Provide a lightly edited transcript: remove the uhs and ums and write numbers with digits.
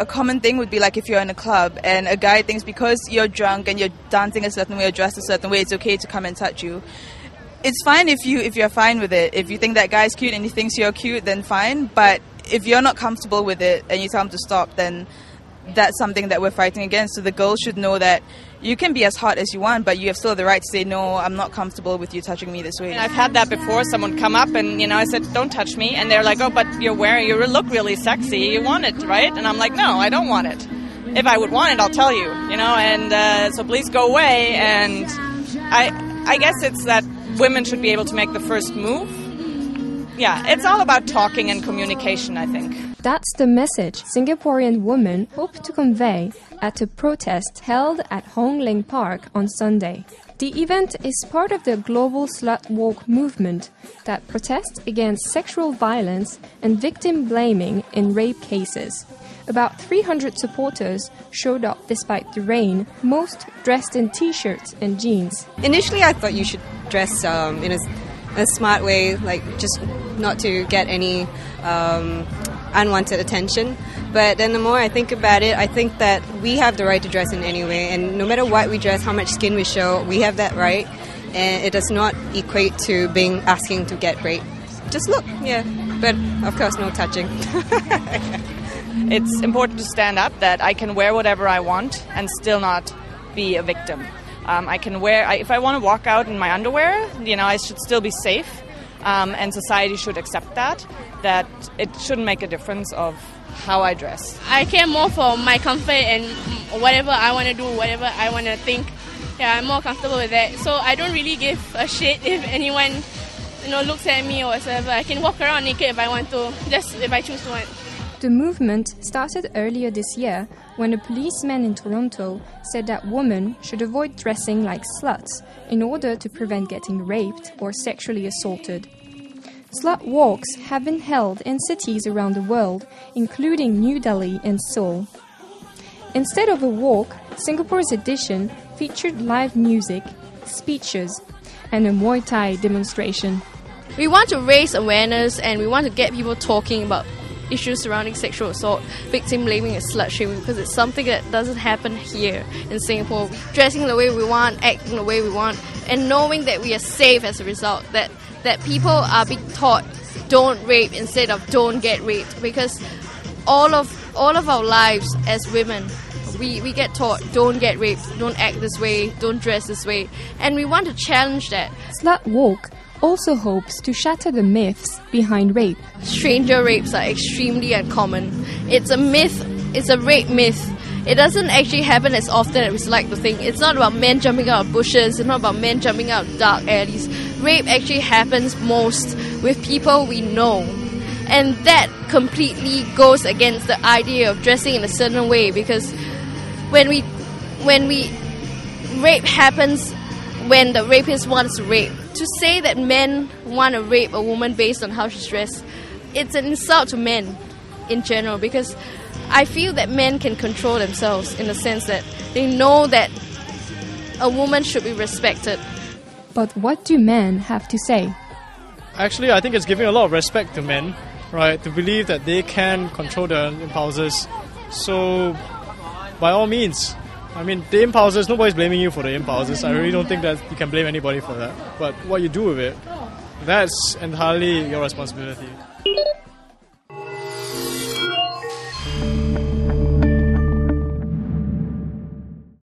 a common thing would be like if you're in a club and a guy thinks because you're drunk and you're dancing a certain way or dressed a certain way, it's okay to come and touch you. It's fine if you're fine with it. If you think that guy's cute and he thinks you're cute, then fine. But if you're not comfortable with it and you tell him to stop, then that's something that we're fighting against. So the girls should know that you can be as hot as you want, but you have still the right to say, no, I'm not comfortable with you touching me this way. And I've had that before. Someone come up and, I said, don't touch me. And they're like, oh, but you look really sexy. You want it, right? And I'm like, no, I don't want it. If I would want it, I'll tell you, and so please go away. And I guess it's that women should be able to make the first move. Yeah, it's all about talking and communication, I think. That's the message Singaporean women hope to convey at a protest held at Hong Ling Park on Sunday. The event is part of the global SlutWalk movement that protests against sexual violence and victim blaming in rape cases. About 300 supporters showed up despite the rain, most dressed in t-shirts and jeans. Initially, I thought you should dress in a smart way, like just not to get any unwanted attention. But then the more I think about it, I think that we have the right to dress in any way, and no matter what we dress, how much skin we show, we have that right, and it does not equate to asking to get raped. Just look, yeah, but of course no touching. It's important to stand up that I can wear whatever I want and still not be a victim. I can if I want to walk out in my underwear, I should still be safe, and society should accept that it shouldn't make a difference of how I dress. I care more for my comfort and whatever I want to do, whatever I want to think. Yeah, I'm more comfortable with that. So I don't really give a shit if anyone, looks at me or whatever. I can walk around naked if I want to, just if I choose to want. The movement started earlier this year when a policeman in Toronto said that women should avoid dressing like sluts in order to prevent getting raped or sexually assaulted. Slut walks have been held in cities around the world, including New Delhi and Seoul. Instead of a walk, Singapore's edition featured live music, speeches, and a Muay Thai demonstration. We want to raise awareness and we want to get people talking about issues surrounding sexual assault, victim blaming and slut shaming, because it's something that doesn't happen here in Singapore. Dressing the way we want, acting the way we want, and knowing that we are safe as a result, that people are being taught don't rape instead of don't get raped, because all of our lives as women we get taught don't get raped, don't act this way, don't dress this way, and we want to challenge that. SlutWalk also hopes to shatter the myths behind rape. Stranger rapes are extremely uncommon. It's a myth, it's a rape myth. It doesn't actually happen as often as we like to think. It's not about men jumping out of bushes, it's not about men jumping out of dark alleys. Rape actually happens most with people we know. And that completely goes against the idea of dressing in a certain way, because when we rape happens when the rapist wants to rape. To say that men want to rape a woman based on how she's dressed, it's an insult to men in general, because I feel that men can control themselves in the sense that they know that a woman should be respected. But what do men have to say? Actually, I think it's giving a lot of respect to men, right, to believe that they can control their impulses. So, by all means, the impulses, nobody's blaming you for the impulses. I really don't think that you can blame anybody for that. But what you do with it, that's entirely your responsibility.